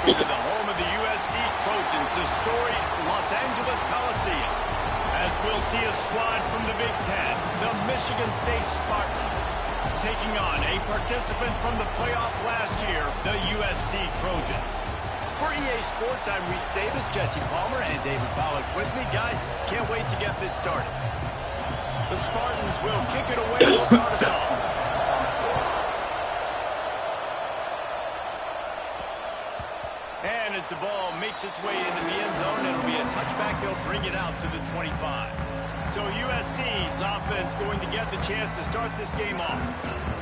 to the home of the USC Trojans, the storied Los Angeles Coliseum, as we'll see a squad from the Big Ten, the Michigan State Spartans, taking on a participant from the playoff last year, the USC Trojans. For EA Sports, I'm Reese Davis, Jesse Palmer, and David Pollack with me. Guys, can't wait to get this started. The Spartans will kick it away to start us off. And as the ball makes its way into the end zone, it'll be a touchback. They'll bring it out to the 25. So USC's offense going to get the chance to start this game off.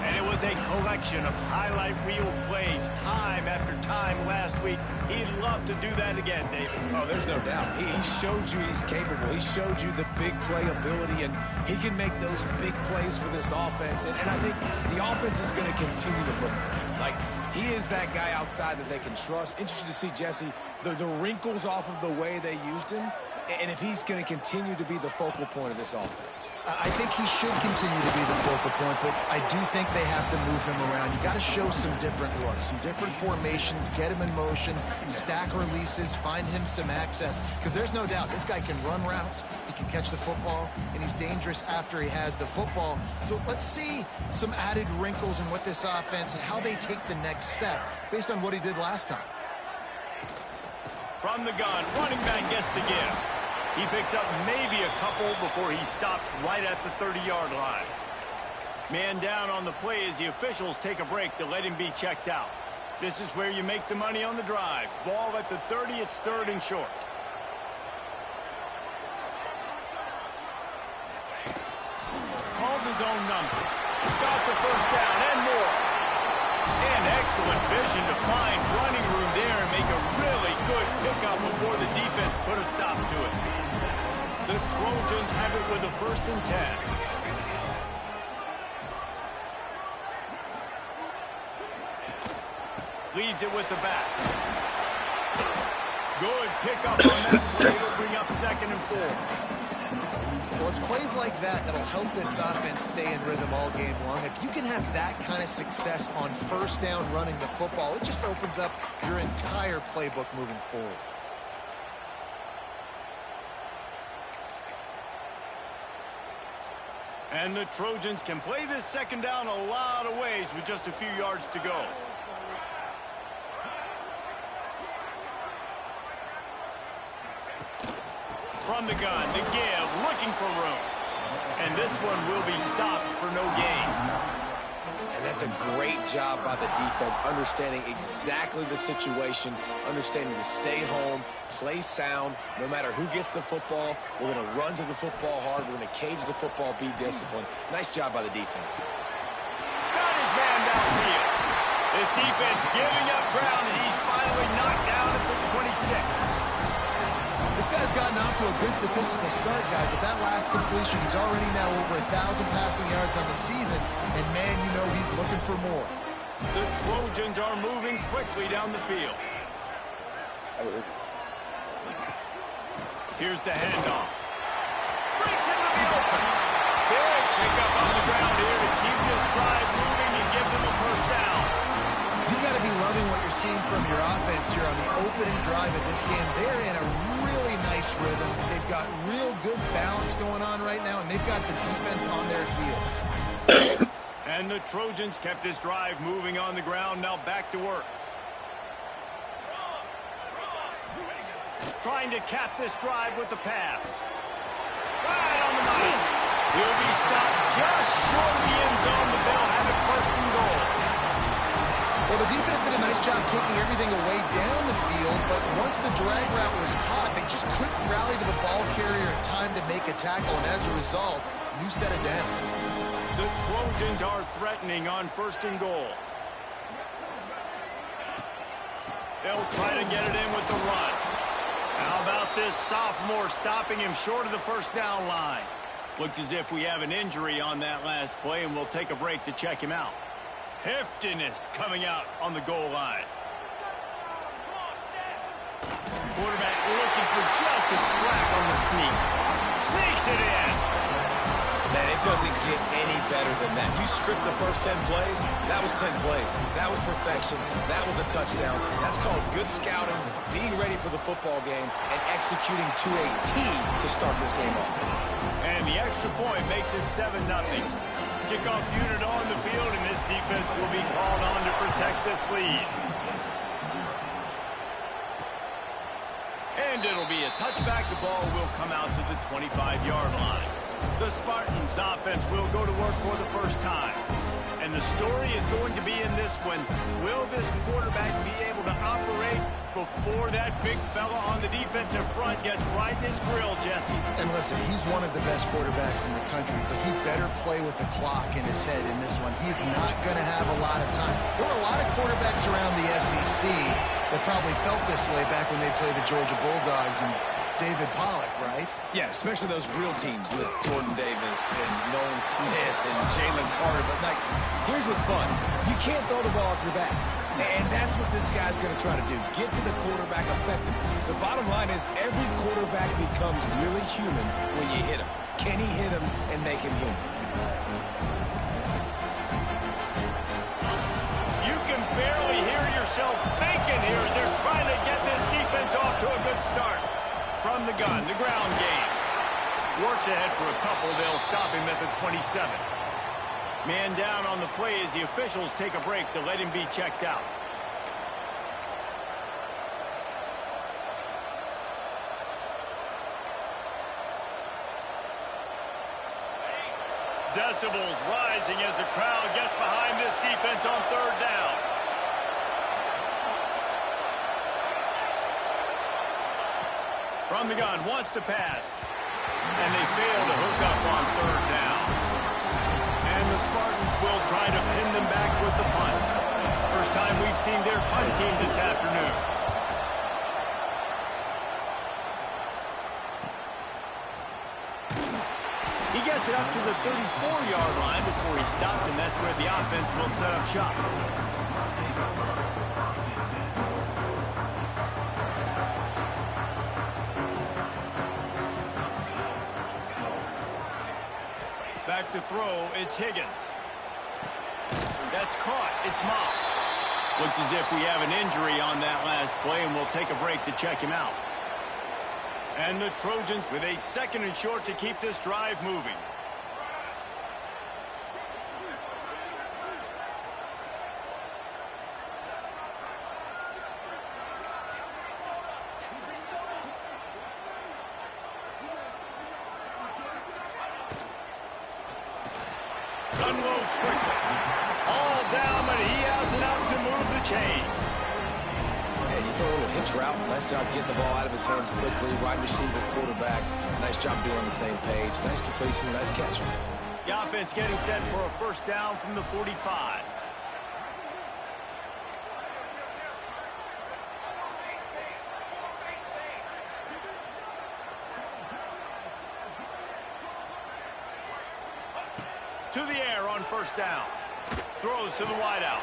And it was a collection of highlight reel plays time after time last week. He'd love to do that again, David. Oh, there's no doubt. He showed you he's capable. He showed you the big play ability, and he can make those big plays for this offense. And I think the offense is going to continue to look for him. Like, he is that guy outside that they can trust. Interesting to see, Jesse, the wrinkles off of the way they used him, and if he's going to continue to be the focal point of this offense. I think he should continue to be the focal point, but I do think they have to move him around. You got to show some different looks, some different formations, get him in motion, stack releases, find him some access, because there's no doubt this guy can run routes, he can catch the football, and he's dangerous after he has the football. So let's see some added wrinkles in what this offense and how they take the next step based on what he did last time. From the gun, running back gets the give. He picks up maybe a couple before he stopped right at the 30-yard line. Man down on the play as the officials take a break to let him be checked out. This is where you make the money on the drives. Ball at the 30, it's 3rd and short. Calls his own number. Got the first down and more. And excellent vision to find running room there and make a really good pickup before the defense put a stop to it. The Trojans have it with a 1st and 10. Leaves it with the back. Good pickup on that play. It'll bring up 2nd and 4. Well, it's plays like that that'll help this offense stay in rhythm all game long. If you can have that kind of success on 1st down running the football, it just opens up your entire playbook moving forward. And the Trojans can play this 2nd down a lot of ways with just a few yards to go. From the gun, the give, looking for room. And this one will be stopped for no gain. And that's a great job by the defense, understanding exactly the situation, understanding to stay home, play sound. No matter who gets the football, we're going to run to the football hard. We're going to cage the football, be disciplined. Nice job by the defense. Got his man downfield. This defense giving up ground, and he's finally knocked down at the 26. This guy's gotten off to a good statistical start, guys, but that last completion, he's already now over 1,000 passing yards on the season, and man, you know he's looking for more. The Trojans are moving quickly down the field. Here's the handoff. Breaks into the open. Big pickup on the ground here to keep this drive moving and give them a 1st down. You've got to be loving what you're seeing from your offense here on the opening drive of this game. They're in a really nice rhythm. They've got real good balance going on right now, and they've got the defense on their heels. And the Trojans kept this drive moving on the ground. Now back to work. Trying to cap this drive with the pass. Right on the money. He'll be stopped just short of the end zone, but they'll have it 1st and goal. Well, the defense did a nice job taking everything away down the field, but once the drag route was caught, they just couldn't rally to the ball carrier in time to make a tackle, and as a result, new set of downs. The Trojans are threatening on 1st and goal. They'll try to get it in with the run. How about this sophomore stopping him short of the 1st down line? Looks as if we have an injury on that last play, and we'll take a break to check him out. Heftiness coming out on the goal line. Quarterback looking for just a crack on the sneak. Sneaks it in. Man, it doesn't get any better than that. You script the first 10 plays, that was 10 plays. That was perfection. That was a touchdown. That's called good scouting, being ready for the football game, and executing to a T to start this game off. And the extra point makes it 7-0. Kickoff unit on the field, and this defense will be called on to protect this lead. And it'll be a touchback. The ball will come out to the 25-yard line. The Spartans' offense will go to work for the first time. And the story is going to be in this one. Will this quarterback be able to operate before that big fella on the defensive front gets right in his grill, Jesse? And listen, he's one of the best quarterbacks in the country, but he better play with the clock in his head in this one. He's not going to have a lot of time. There were a lot of quarterbacks around the SEC that probably felt this way back when they played the Georgia Bulldogs and David Pollock, right? Yeah, especially those real teams with Jordan Davis and Nolan Smith and Jalen Carter. But, like, here's what's fun. You can't throw the ball off your back. And that's what this guy's going to try to do. Get to the quarterback effectively. The bottom line is every quarterback becomes really human when you hit him. Can he hit him and make him human? You can barely hear yourself thinking here as they're trying to get this defense off to a good start. From the gun, the ground game. Works ahead for a couple. They'll stop him at the 27. Man down on the play as the officials take a break to let him be checked out. Decibels rising as the crowd gets behind this defense on third down. From the gun, wants to pass. And they fail to hook up on third down. And the Spartans will try to pin them back with the punt. First time we've seen their punt team this afternoon. He gets it up to the 34-yard line before he stopped, and that's where the offense will set up shop. Back to throw, it's Higgins. That's caught, it's Moss. Looks as if we have an injury on that last play, and we'll take a break to check him out. And the Trojans with a 2nd and short to keep this drive moving. Unloads quickly. All down, but he has enough to move the chains. And you throw a little hitch route. Nice job getting the ball out of his hands quickly. Wide receiver, quarterback. Nice job being on the same page. Nice completion, nice catch. The offense getting set for a first down from the 45. To the air on first down. Throws to the wideout.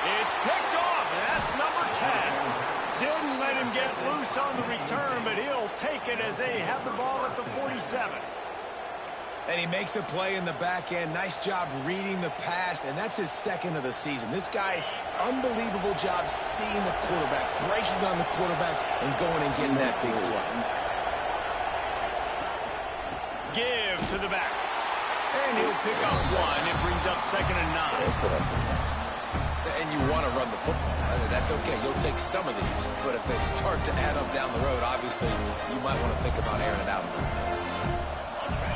It's picked off, and that's number 10. Didn't let him get loose on the return, but he'll take it as they have the ball at the 47. And he makes a play in the back end. Nice job reading the pass, and that's his 2nd of the season. This guy, unbelievable job seeing the quarterback, breaking on the quarterback, and going and getting that big play. Give to the back. And he'll pick up 1. It brings up 2nd and 9. And you want to run the football. That's okay. You'll take some of these. But if they start to add up down the road, obviously, you might want to think about airing it out a little bit.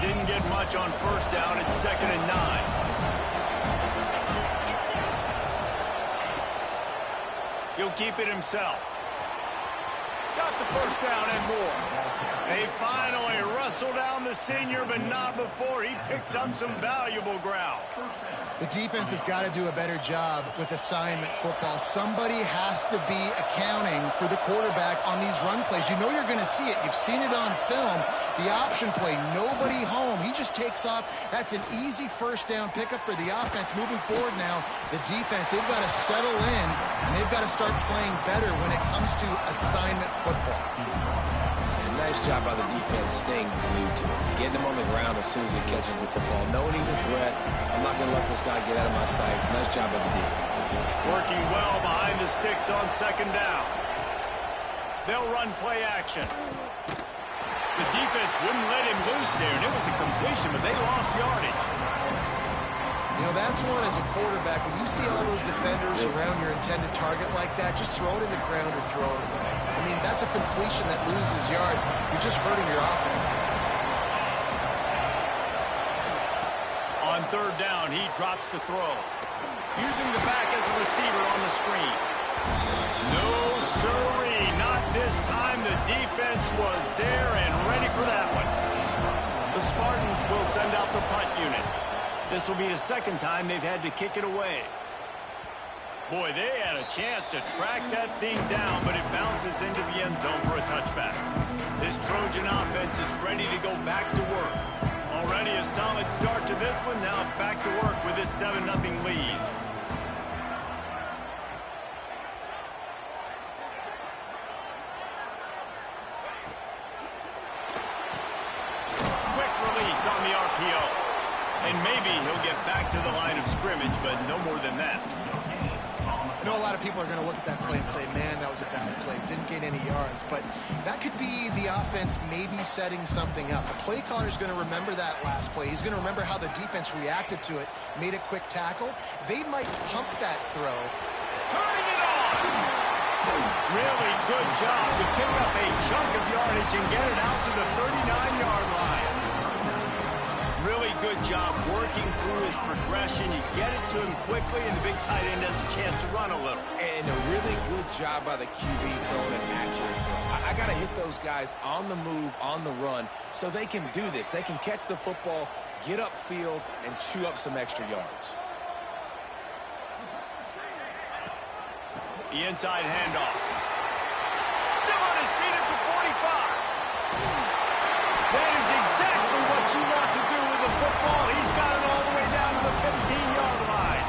Didn't get much on first down. It's 2nd and 9. He'll keep it himself. Got the first down and more. They finally wrestle down the senior, but not before he picks up some valuable ground. The defense has got to do a better job with assignment football. Somebody has to be accounting for the quarterback on these run plays. You know you're going to see it. You've seen it on film. The option play, nobody home. He just takes off. That's an easy first down pickup for the offense. Moving forward now, the defense, they've got to settle in, and they've got to start playing better when it comes to assignment football. And Nice job by the defense staying glued to him, getting him on the ground as soon as he catches the football, knowing he's a threat. I'm not going to let this guy get out of my sights. Nice job by the D. Working well behind the sticks on second down. They'll run play action. The defense wouldn't let him loose there, and it was a completion, but they lost yardage. You know, that's one as a quarterback. When you see all those defenders around your intended target like that, just throw it in the ground or throw it away. I mean, that's a completion that loses yards. You're just hurting your offense there. On third down, he drops to throw. Using the back as a receiver on the screen. No, sirree, not this time. The defense was there and ready for that one. The Spartans will send out the punt unit. This will be the second time they've had to kick it away. Boy, they had a chance to track that thing down, but it bounces into the end zone for a touchback. This Trojan offense is ready to go back to work. Already a solid start to this one. Now back to work with this 7-0 lead. Quick release on the RPO. And maybe he'll get back to the line of scrimmage, but no more than that. I know a lot of people are going to look at that play and say, man, that was a bad play. Didn't gain any yards. But that could be the offense maybe setting something up. The play caller is going to remember that last play. He's going to remember how the defense reacted to it, made a quick tackle. They might pump that throw. Turning it on! Really good job to pick up a chunk of yardage and get it out to the 39-yard line. Really good job working through his progression. You get it to him quickly, and the big tight end has a chance to run a little. And a really good job by the QB throwing an accurate throw. I got to hit those guys on the move, on the run, so they can do this. They can catch the football, get upfield, and chew up some extra yards. The inside handoff. Still on his feet at the 45. That is exactly what you want to do with the football. He's got it all the way down to the 15-yard line.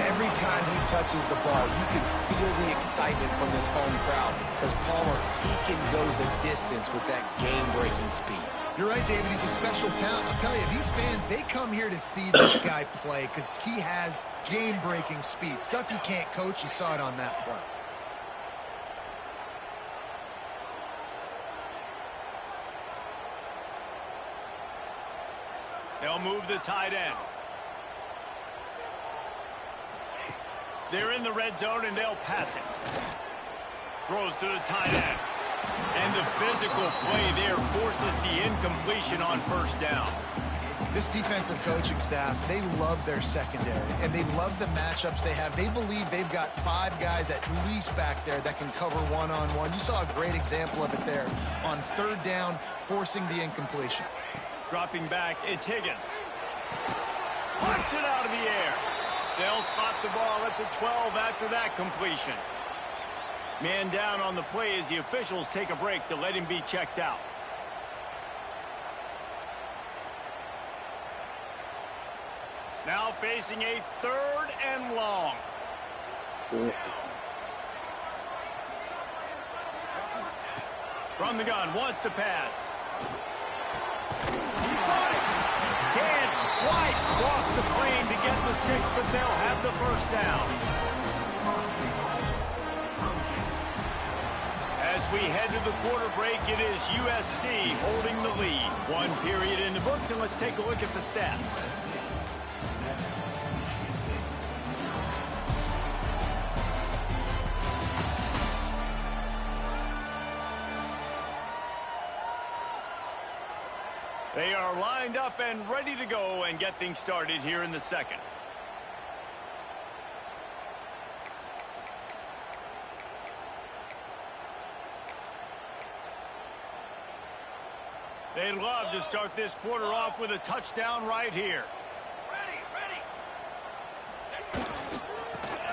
Every time he touches the ball, you can feel the excitement from this home crowd because Palmer, he can go the distance with that game-breaking speed. You're right, David. He's a special talent. I'll tell you, these fans, they come here to see this guy play because he has game-breaking speed. Stuff you can't coach. You saw it on that play. They'll move the tight end. They're in the red zone, and they'll pass it. Throws to the tight end. And the physical play there forces the incompletion on first down. This defensive coaching staff, they love their secondary, and they love the matchups they have. They believe they've got 5 guys at least back there that can cover one-on-one. You saw a great example of it there on third down, forcing the incompletion. Dropping back, it's Higgins. Punts it out of the air. They'll spot the ball at the 12 after that completion. Man down on the play as the officials take a break to let him be checked out. Now facing a 3rd and long. From the gun, wants to pass. He caught it. Can't quite cross the plane to get the 6, but they'll have the first down. As we head to the quarter break, it is USC holding the lead. 1 period in the books, and let's take a look at the stats. They are lined up and ready to go and get things started here in the second. They'd love to start this quarter off with a touchdown right here. Ready.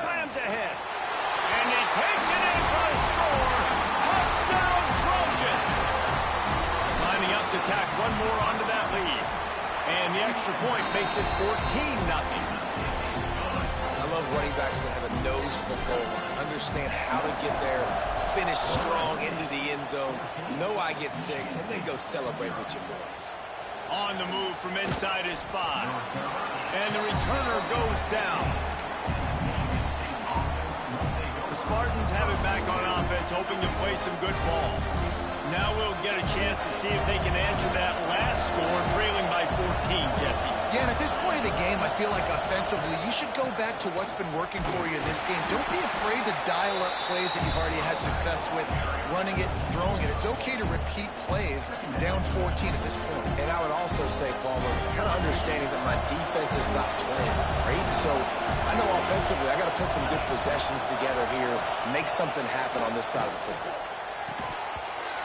Slams ahead. And he takes it in for a score. Touchdown Trojans. Lining up to tack one more onto that lead. And the extra point makes it 14-0. I love running backs that have a nose for the goal line, understand how to get there finish strong into the end zone, know I get 6, and then go celebrate with your boys. On the move from inside his 5. And the returner goes down. The Spartans have it back on offense, hoping to play some good ball. Now we'll get a chance to see if they can answer that last score, trailing by 14, Jesse. Yeah, and at this point of the game, I feel like offensively, you should go back to what's been working for you in this game. Don't be afraid to dial up plays that you've already had success with, running it and throwing it. It's okay to repeat plays down 14 at this point. And I would also say, Palmer, kind of understanding that my defense is not playing great. So I know offensively, I got to put some good possessions together here, make something happen on this side of the football.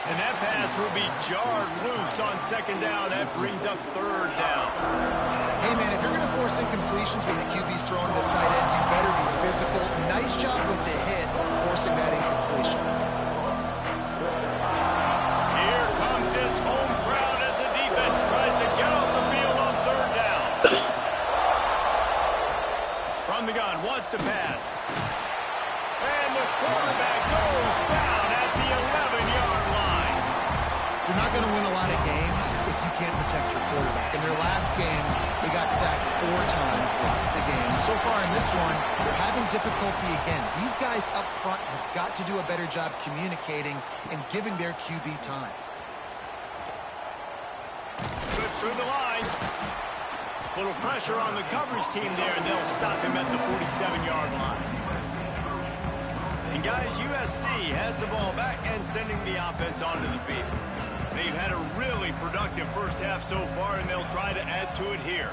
And that pass will be jarred loose on 2nd down. That brings up 3rd down. Hey, man, if you're going to force incompletions when the QB's throwing to the tight end, you better be physical. Nice job with the hit, forcing that incompletion. Here comes this home crowd as the defense tries to get off the field on 3rd down. From the gun, wants to pass. And the quarterback goes down at the 11-yard line. You're not going to win a lot of games if you can't protect your quarterback. In their last game, they got sacked 4 times, lost the game. So far in this one, they're having difficulty again. These guys up front have got to do a better job communicating and giving their QB time. Slips through the line. Little pressure on the coverage team there, and they'll stop him at the 47-yard line. And guys, USC has the ball back and sending the offense onto the field. They've had a really productive first half so far, and they'll try to add to it here.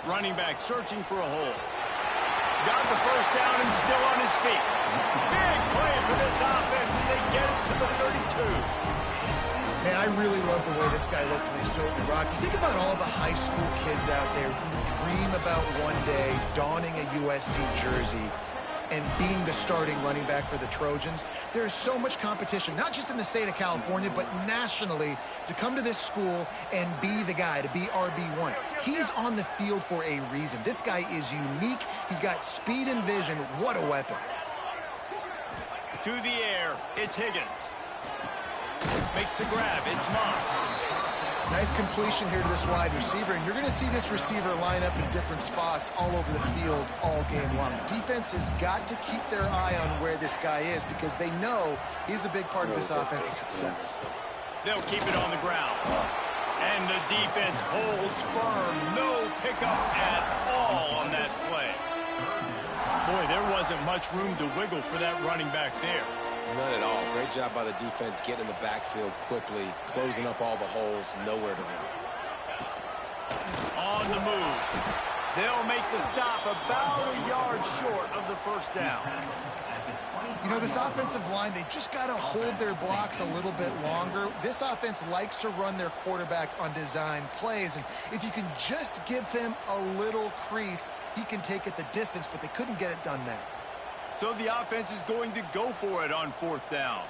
Running back searching for a hole. Got the first down and still on his feet. Big play for this offense, and they get it to the 32. Man, I really love the way this guy looks when he's toting the rock. You think about all the high school kids out there who dream about one day donning a USC jersey and being the starting running back for the Trojans. There's so much competition, not just in the state of California, but nationally, to come to this school and be the guy, to be RB1. He's on the field for a reason. This guy is unique. He's got speed and vision. What a weapon. To the air, it's Higgins. Makes the grab, it's Moss. Nice completion here to this wide receiver, and you're going to see this receiver line up in different spots all over the field all game long. Defense has got to keep their eye on where this guy is because they know he's a big part of this offense's success. They'll keep it on the ground. And the defense holds firm. No pickup at all on that play. Boy, there wasn't much room to wiggle for that running back there. None at all. Great job by the defense getting in the backfield quickly, closing up all the holes, nowhere to run. On the move. They'll make the stop about a yard short of the first down. You know, this offensive line, they just got to hold their blocks a little bit longer. This offense likes to run their quarterback on design plays, and if you can just give him a little crease, he can take it the distance, but they couldn't get it done there. So the offense is going to go for it on 4th down.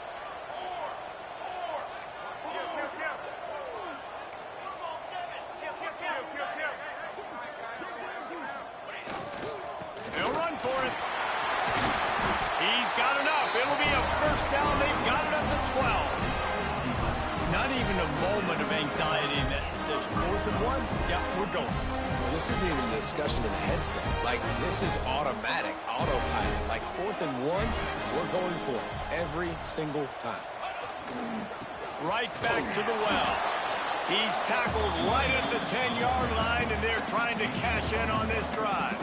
They'll run for it. He's got enough. It'll be a first down. They've got it up to 12. Not even a moment of anxiety in that decision. 4th and 1? Yeah, we're going. Well, this isn't even a discussion in the headset. Like, this is automatic, autopilot. Like, 4th and 1, we're going for it every single time. Right back to the well. He's tackled right at the 10-yard line, and they're trying to cash in on this drive.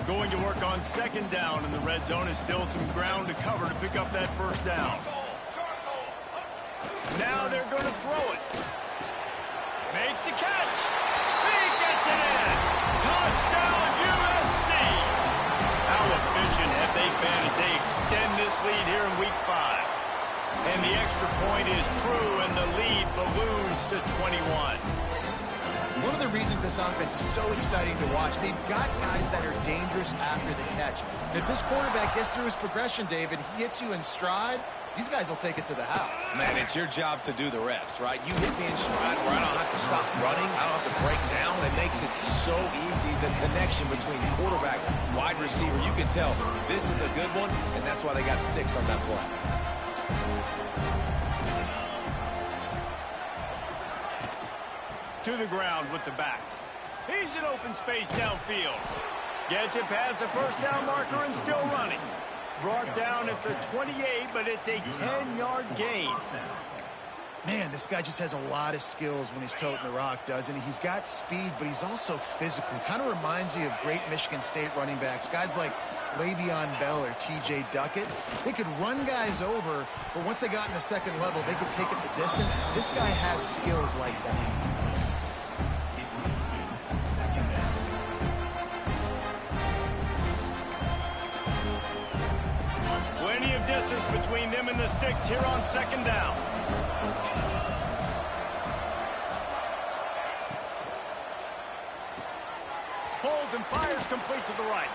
Going to work on 2nd down in the red zone is still some ground to cover to pick up that first down. Now they're going to throw it. Makes the catch. He gets it in. Touchdown, USC. How efficient have they been as they extend this lead here in Week 5? And the extra point is true, and the lead balloons to 21. One of the reasons this offense is so exciting to watch, they've got guys that are dangerous after the catch. And if this quarterback gets through his progression, David, he hits you in stride, these guys will take it to the house. Man, it's your job to do the rest, right? You hit me in stride where I don't have to stop running. I don't have to break down. It makes it so easy, the connection between quarterback, wide receiver. You can tell this is a good one, and that's why they got 6 on that play. To the ground with the back. He's in open space downfield. Gets it past the first down marker and still running. Brought down at the 28, but it's a 10-yard gain. Man, this guy just has a lot of skills when he's toting the rock, doesn't he? He's got speed, but he's also physical. Kind of reminds you of great Michigan State running backs. Guys like Le'Veon Bell or T.J. Duckett. They could run guys over, but once they got in the second level, they could take it the distance. This guy has skills like that. Plenty of distance between them and the sticks here on second down. Pulls and fires complete to the right.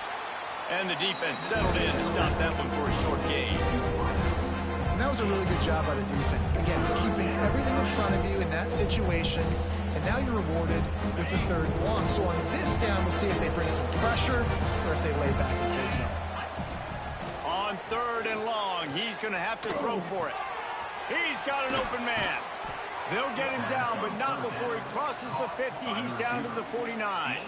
And the defense settled in to stop that one for a short gain. And that was a really good job by the defense. Again, keeping everything in front of you in that situation. And now you're rewarded with the 3rd and long. So on this down, we'll see if they bring some pressure or if they lay back and play zone. On 3rd and long, he's going to have to throw for it. He's got an open man. They'll get him down, but not before he crosses the 50. He's down to the 49.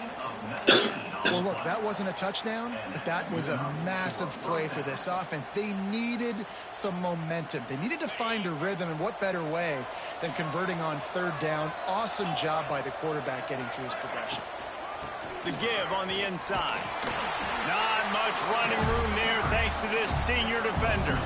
Well, look, that wasn't a touchdown, but that was a massive play for this offense. They needed some momentum. They needed to find a rhythm, and what better way than converting on 3rd down. Awesome job by the quarterback getting through his progression. The give on the inside. Not much running room there thanks to this senior defender.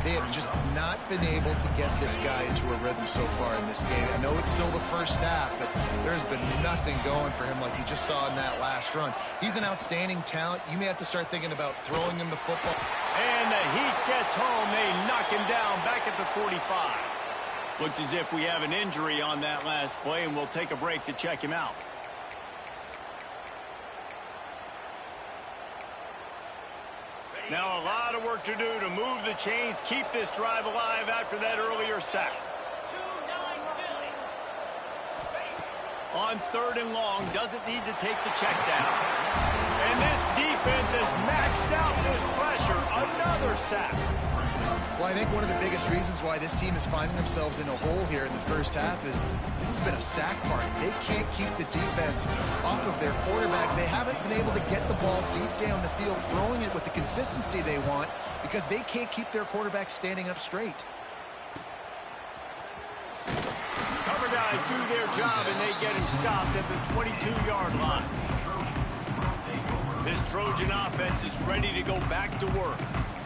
They have just not been able to get this guy into a rhythm so far in this game. I know it's still the first half, but there's been nothing going for him like you just saw in that last run. He's an outstanding talent. You may have to start thinking about throwing him the football. And the heat gets home. They knock him down back at the 45. Looks as if we have an injury on that last play, and we'll take a break to check him out. Now a lot of work to do to move the chains, keep this drive alive after that earlier sack. On 3rd and long, doesn't need to take the check down. And this defense has maxed out this pressure. Another sack. Well, I think one of the biggest reasons why this team is finding themselves in a hole here in the first half is this has been a sack party. They can't keep the defense off of their quarterback. They haven't been able to get the ball deep down the field, throwing it with the consistency they want because they can't keep their quarterback standing up straight. Cover guys do their job, and they get him stopped at the 22-yard line. This Trojan offense is ready to go back to work.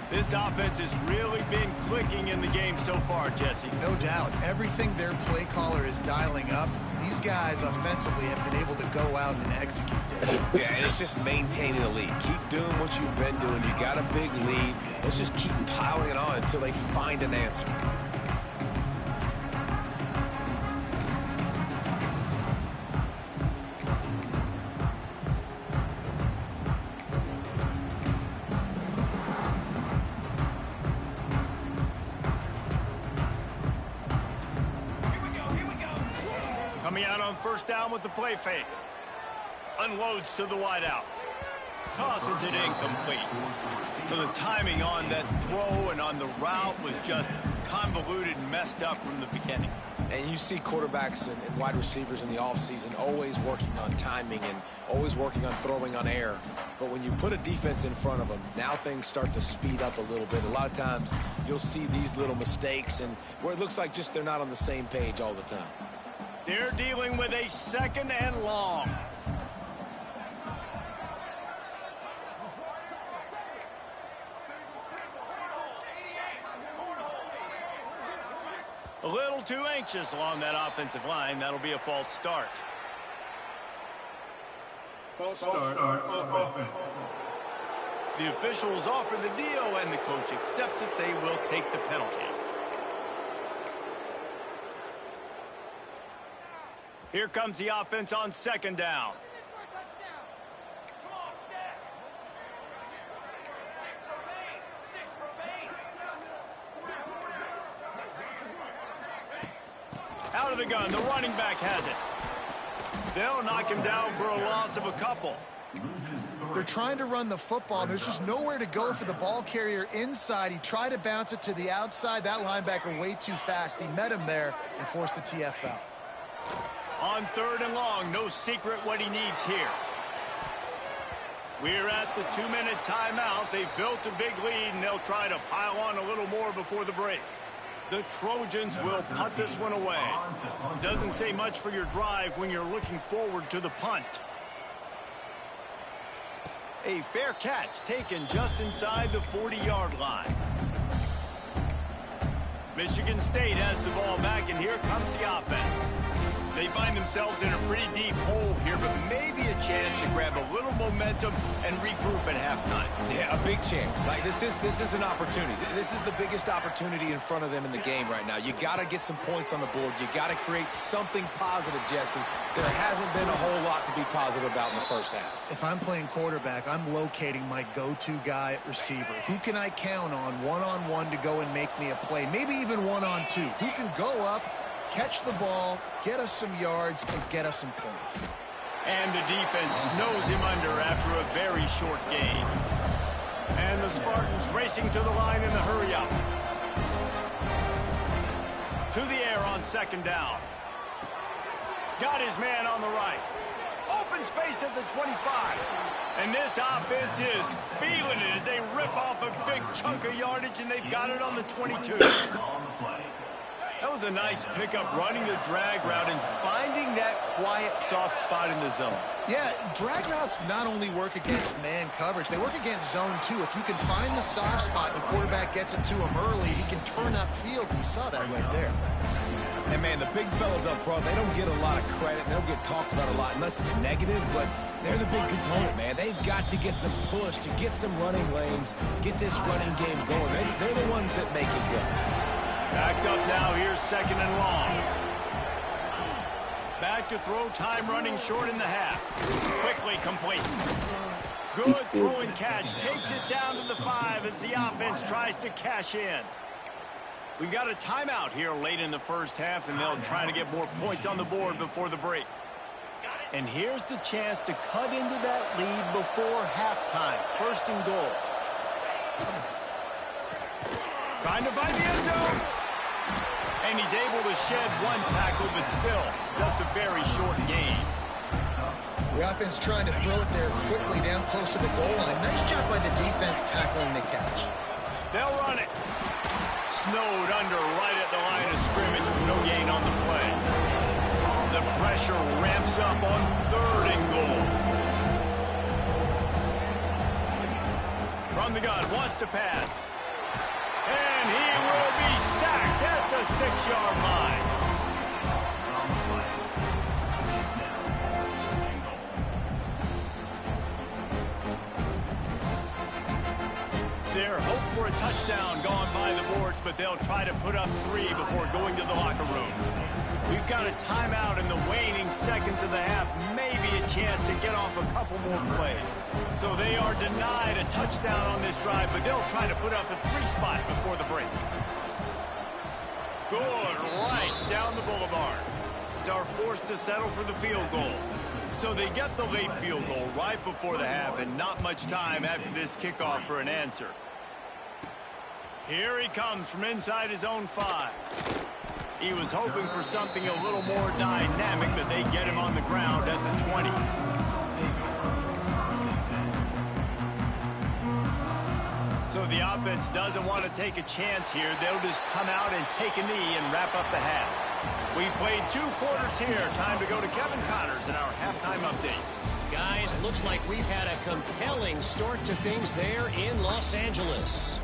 This offense has really been clicking in the game so far, Jesse. No doubt. Everything their play caller is dialing up, these guys offensively have been able to go out and execute it. Yeah, and it's just maintaining the lead. Keep doing what you've been doing. You got a big lead. Let's just keep piling it on until they find an answer. Coming out on 1st down with the play fake. Unloads to the wideout. Tosses it incomplete. So the timing on that throw and on the route was just convoluted and messed up from the beginning. And you see quarterbacks and wide receivers in the offseason always working on timing and always working on throwing on air. But when you put a defense in front of them, now things start to speed up a little bit. A lot of times you'll see these little mistakes and where it looks like just they're not on the same page all the time. They're dealing with a 2nd and long. A little too anxious along that offensive line. That'll be a false start. False start on offense. The officials offer the deal, and the coach accepts it. They will take the penalty. Here comes the offense on 2nd down. Out of the gun, the running back has it. They'll knock him down for a loss of a couple. They're trying to run the football, and there's just nowhere to go for the ball carrier inside. He tried to bounce it to the outside. That linebacker way too fast. He met him there and forced the TFL. On 3rd and long, no secret what he needs here. We're at the 2-minute timeout. They've built a big lead, and they'll try to pile on a little more before the break. The Trojans will punt this one away. Doesn't say much for your drive when you're looking forward to the punt. A fair catch taken just inside the 40-yard line. Michigan State has the ball back, and here comes the offense. They find themselves in a pretty deep hole here, but maybe a chance to grab a little momentum and regroup at halftime. Yeah, a big chance. Like this is an opportunity. This is the biggest opportunity in front of them in the game right now. You got to get some points on the board. You got to create something positive, Jesse. There hasn't been a whole lot to be positive about in the first half. If I'm playing quarterback, I'm locating my go-to guy at receiver. Who can I count on one-on-one to go and make me a play? Maybe even one-on-two. Who can go up, catch the ball, get us some yards, and get us some points. And the defense snows him under after a very short game. And the Spartans racing to the line in the hurry-up. To the air on 2nd down. Got his man on the right. Open space at the 25. And this offense is feeling it as they rip off a big chunk of yardage, and they've got it on the 22. That was a nice pickup, running the drag route and finding that quiet, soft spot in the zone. Yeah, drag routes not only work against man coverage, they work against zone too. If you can find the soft spot and the quarterback gets it to him early, he can turn upfield. You saw that right there. And, man, the big fellas up front, they don't get a lot of credit. They don't get talked about a lot unless it's negative, but they're the big component, man. They've got to get some push, to get some running lanes, get this running game going. They're the ones that make it go. Backed up now, here's 2nd and long. Back to throw, time running short in the half. Quickly complete. Good throw and catch, takes it down to the 5 as the offense tries to cash in. We've got a timeout here late in the first half, and they'll try to get more points on the board before the break. And here's the chance to cut into that lead before halftime. 1st and goal. Trying to find the end zone. And he's able to shed one tackle, but still, just a very short game. The offense trying to throw it there quickly down close to the goal line. Nice job by the defense tackling the catch. They'll run it. Snowed under right at the line of scrimmage with no gain on the play. The pressure ramps up on 3rd and goal. From the gun, wants to pass. And he will be sacked at the 6-yard line. Their hope for a touchdown gone by the boards, but they'll try to put up 3 before going to the locker room. We've got a timeout in the waning seconds of the half, maybe a chance to get off a couple more plays. So they are denied a touchdown on this drive, but they'll try to put up a 3 spot before the break. Good, right down the boulevard. They are forced to settle for the field goal. So they get the late field goal right before the half, and not much time after this kickoff for an answer. Here he comes from inside his own 5. He was hoping for something a little more dynamic, but they get him on the ground at the 20. So the offense doesn't want to take a chance here. They'll just come out and take a knee and wrap up the half. We've played 2 quarters here. Time to go to Kevin Connors in our halftime update. Guys, looks like we've had a compelling start to things there in Los Angeles.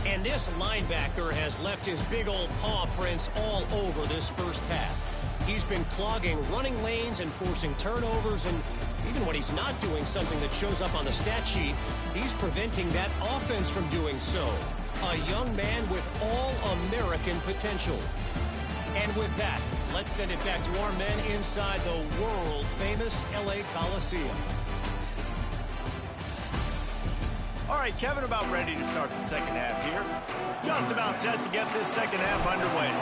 And this linebacker has left his big old paw prints all over this first half. He's been clogging running lanes and forcing turnovers, and even when he's not doing something that shows up on the stat sheet, he's preventing that offense from doing so. A young man with all-American potential. And with that, let's send it back to our men inside the world-famous LA Coliseum. All right, Kevin, about ready to start the second half here. Just about set to get this second half underway.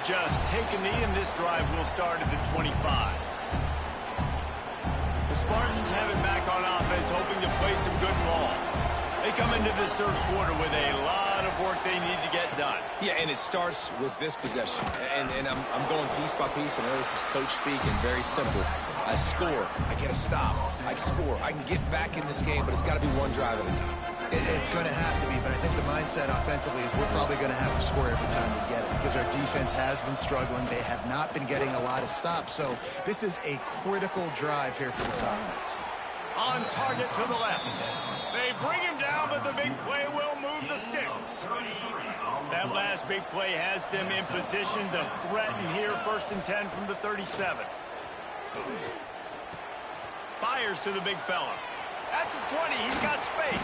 just take a knee, and this drive will start at the 25. The Spartans have it back on offense, hoping to play some good ball. They come into this third quarter with a lot of work they need to get done. Yeah, and it starts with this possession. And I'm going piece by piece. I know this is coach speaking, very simple. I score, I get a stop. I score, I can get back in this game, but it's got to be one drive at a time. It's going to have to be, but I think the mindset offensively is we're probably going to have to score every time we get it because our defense has been struggling. They have not been getting a lot of stops, so this is a critical drive here for this offense. On target to the left. They bring him down, but the big play will move the sticks. That last big play has them in position to threaten here, 1st and 10 from the 37. Fires to the big fella. At the 20, he's got space.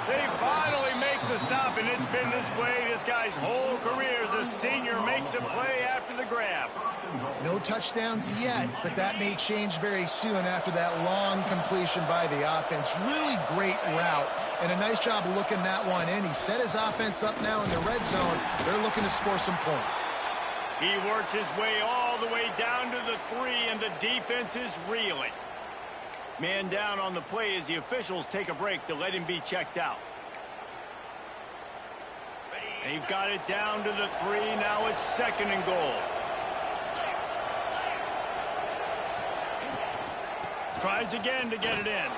They finally make the stop, and it's been this way this guy's whole career as a senior makes a play after the grab. No touchdowns yet, but that may change very soon after that long completion by the offense. Really great route, and a nice job of looking that one in. He set his offense up now in the red zone. They're looking to score some points. He works his way all the way down to the 3, and the defense is reeling. Man down on the play as the officials take a break to let him be checked out. They've got it down to the 3. Now it's 2nd and goal. Tries again to get it in.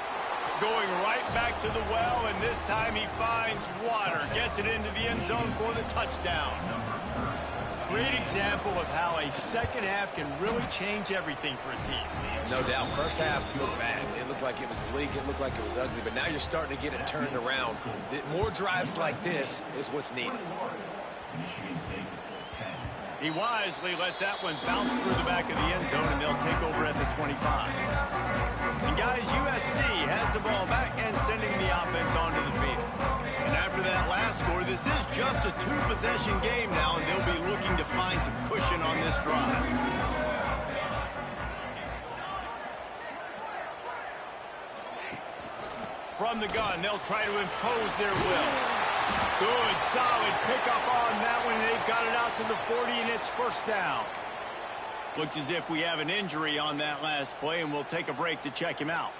Going right back to the well, and this time he finds water. Gets it into the end zone for the touchdown. Great example of how a second half can really change everything for a team. No doubt. First half looked bad. It looked like it was bleak. It looked like it was ugly. But now you're starting to get it turned around. More drives like this is what's needed. He wisely lets that one bounce through the back of the end zone, and they'll take over at the 25. And guys, USC has the ball back and sending the offense onto the field. And after that last score, this is just a 2-possession game now, and they'll be looking to find some cushion on this drive. From the gun, they'll try to impose their will. Good, solid pickup on that one. They've got it out to the 40, and it's 1st down. Looks as if we have an injury on that last play, and we'll take a break to check him out.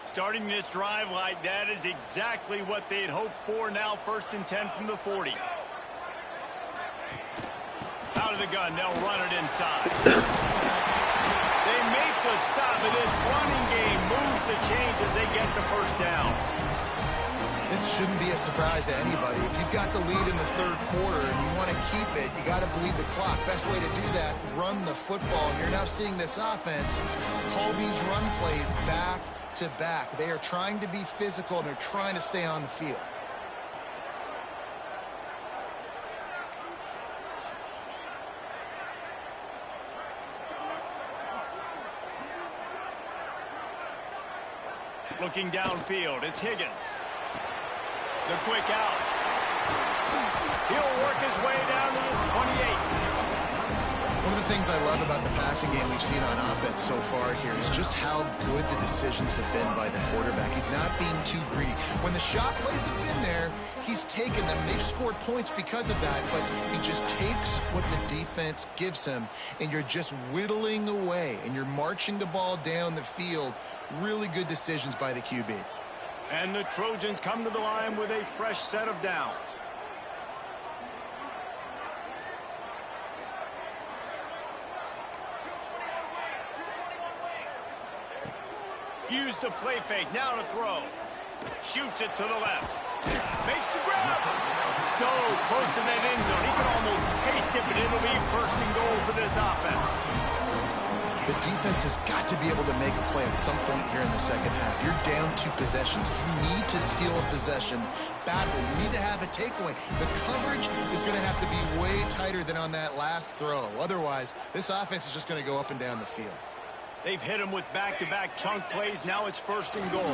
Starting this drive like that is exactly what they'd hoped for. Now 1st and 10 from the 40. Out of the gun, they'll run it inside. They make the stop, and this running game moves the chains as they get the 1st down. This shouldn't be a surprise to anybody. If you've got the lead in the 3rd quarter and you want to keep it, you got to bleed the clock. Best way to do that, run the football. And you're now seeing this offense call these run plays back to back. They are trying to be physical, and they're trying to stay on the field. Looking downfield, it's Higgins. The quick out. He'll work his way down to the 28. One of the things I love about the passing game we've seen on offense so far here is just how good the decisions have been by the quarterback. He's not being too greedy. When the shot plays have been there, he's taken them. They've scored points because of that, but he just takes what the defense gives him, and you're just whittling away, and you're marching the ball down the field. Really good decisions by the QB. And the Trojans come to the line with a fresh set of downs. Use the play fake, now to throw. Shoots it to the left. Makes the grab. So close to that end zone. He can almost taste it, but it'll be 1st and goal for this offense. The defense has got to be able to make a play at some point here in the second half. You're down 2 possessions. You need to steal a possession badly. You need to have a takeaway. The coverage is going to have to be way tighter than on that last throw. Otherwise, this offense is just going to go up and down the field. They've hit him with back-to-back chunk plays. Now it's 1st and goal.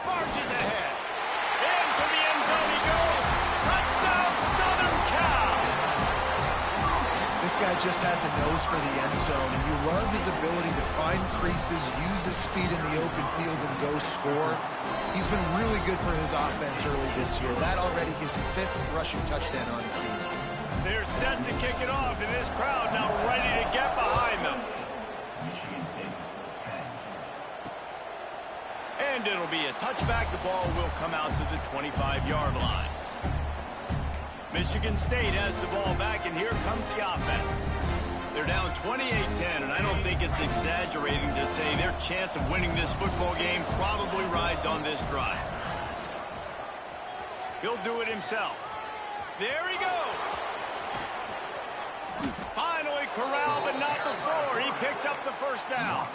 Marches ahead. Into the end zone he goes. Touchdown, Southern Cal. This guy just has a nose for the end zone, and you love his ability to find creases, use his speed in the open field, and go score. He's been really good for his offense early this year. That already his 5th rushing touchdown on the season. They're set to kick it off, and this crowd now ready to get behind them. And it'll be a touchback. The ball will come out to the 25-yard line. Michigan State has the ball back, and here comes the offense. They're down 28-10, and I don't think it's exaggerating to say their chance of winning this football game probably rides on this drive. He'll do it himself. There he goes. Finally corralled, but not before. He picks up the first down.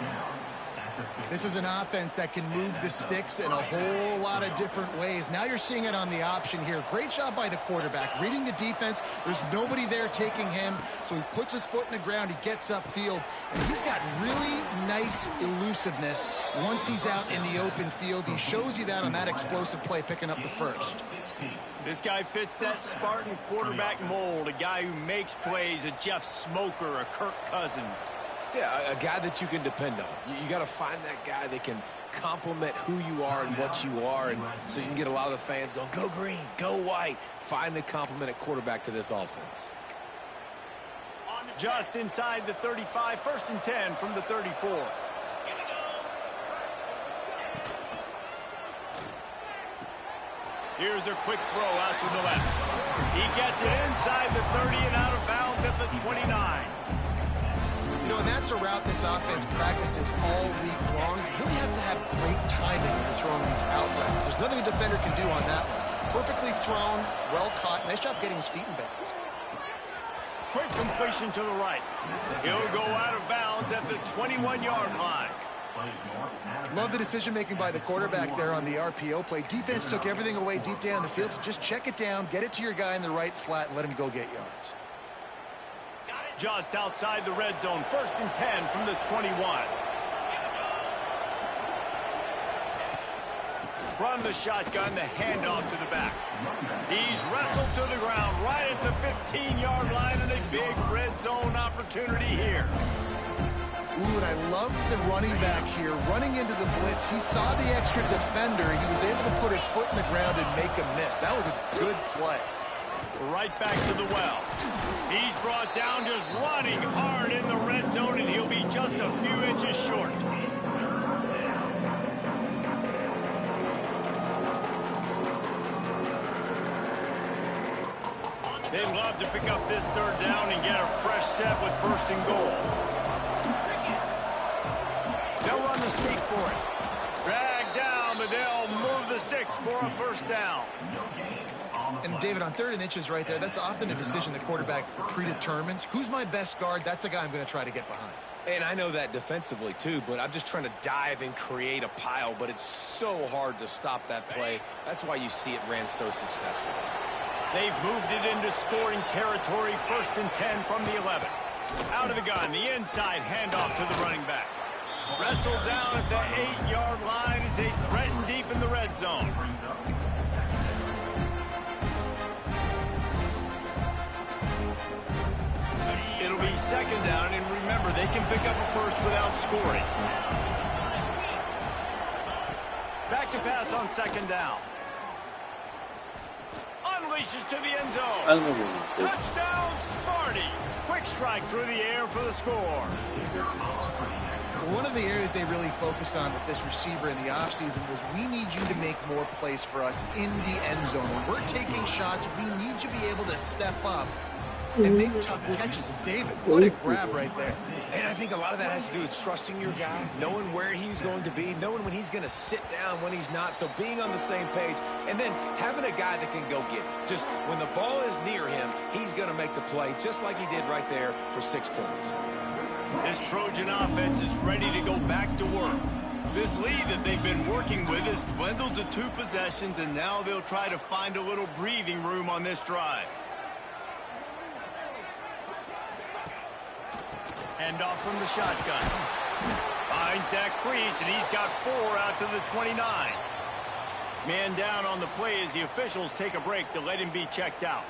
This is an offense that can move the sticks in a whole lot of different ways. Now you're seeing it on the option here. Great job by the quarterback. Reading the defense, there's nobody there taking him, so he puts his foot in the ground, he gets upfield, and he's got really nice elusiveness once he's out in the open field. He shows you that on that explosive play, picking up the first. This guy fits that Spartan quarterback mold, a guy who makes plays, a Jeff Smoker, a Kirk Cousins. Yeah, a guy that you can depend on. You got to find that guy that can complement who you are and what you are, and so you can get a lot of the fans going, go green, go white. Find the complement at quarterback to this offense. Just inside the 35, 1st and 10 from the 34. Here's a quick throw out to the left. He gets it inside the 30 and out of bounds at the 29. You know, and that's a route this offense practices all week long. You really have to have great timing when you're throwing these out routes. There's nothing a defender can do on that one. Perfectly thrown, well caught. Nice job getting his feet in bounds. Quick completion to the right. He'll go out of bounds at the 21-yard line. Love the decision-making by the quarterback there on the RPO play. Defense took everything away deep down the field, so just check it down, get it to your guy in the right flat, and let him go get yards. Just outside the red zone, 1st and 10 from the 21. From the shotgun, the handoff to the back. He's wrestled to the ground right at the 15-yard line, and a big red zone opportunity here. Ooh, and I love the running back here. Running into the blitz, he saw the extra defender. He was able to put his foot in the ground and make a miss. That was a good play. Right back to the well. He's brought down just running hard in the red zone, and he'll be just a few inches short. They'd love to pick up this 3rd down and get a fresh set with 1st and goal. They'll run the sneak for it. Drag down, but they'll move the sticks for a 1st down. And David, on 3rd and inches right there, that's often a decision the quarterback predetermines. Who's my best guard? That's the guy I'm going to try to get behind. And I know that defensively, too, but I'm just trying to dive and create a pile, but it's so hard to stop that play. That's why you see it ran so successfully. They've moved it into scoring territory, 1st and 10 from the 11. Out of the gun, the inside handoff to the running back. Wrestled down at the 8-yard line as they threaten deep in the red zone. It'll be 2nd down, and remember, they can pick up a first without scoring. Back to pass on 2nd down. Unleashes to the end zone. Touchdown, Sparty. Quick strike through the air for the score. One of the areas they really focused on with this receiver in the offseason was we need you to make more plays for us in the end zone. When we're taking shots, we need you to be able to step up and make tough catches. And David, what a grab right there. And I think a lot of that has to do with trusting your guy, knowing where he's going to be, knowing when he's going to sit down, when he's not. So being on the same page, and then having a guy that can go get it. Just when the ball is near him, he's going to make the play, just like he did right there for 6 points. This Trojan offense is ready to go back to work. This lead that they've been working with has dwindled to 2 possessions, and now they'll try to find a little breathing room on this drive. Handoff from the shotgun. Finds that crease, and he's got 4 out to the 29. Man down on the play as the officials take a break to let him be checked out.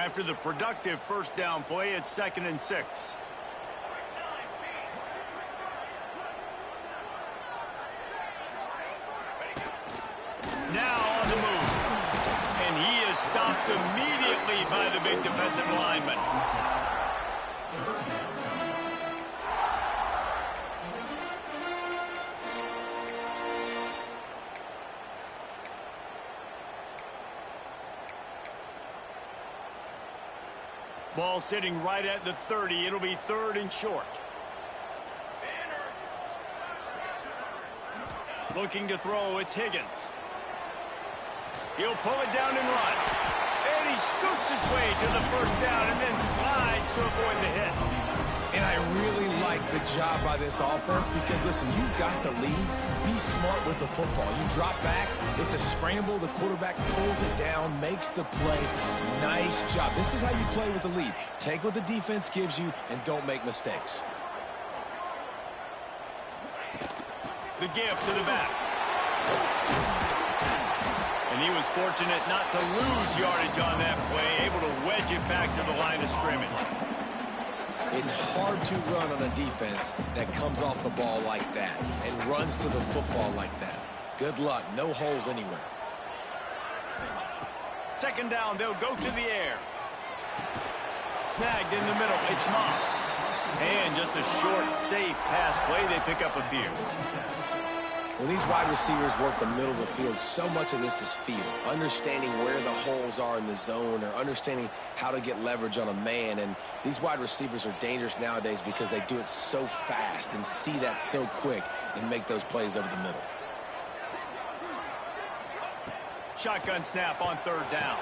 After the productive first down play, it's 2nd and 6. Now on the move. And he is stopped immediately by the big defensive lineman. Ball sitting right at the 30. It'll be 3rd and short. Looking to throw, it's Higgins. He'll pull it down and run. And he scoots his way to the first down and then slides to avoid the hit. And I really like the job by this offense because, listen, you've got the lead. Be smart with the football. You drop back, it's a scramble. The quarterback pulls it down, makes the play. Nice job. This is how you play with the lead. Take what the defense gives you and don't make mistakes. The give to the back. And he was fortunate not to lose yardage on that play, able to wedge it back to the line of scrimmage. It's hard to run on a defense that comes off the ball like that and runs to the football like that. Good luck. No holes anywhere. 2nd down, they'll go to the air. Snagged in the middle, it's Moss. And just a short, safe pass play, they pick up a few. When these wide receivers work the middle of the field, so much of this is feel. Understanding where the holes are in the zone or understanding how to get leverage on a man. And these wide receivers are dangerous nowadays because they do it so fast and see that so quick and make those plays over the middle. Shotgun snap on 3rd down.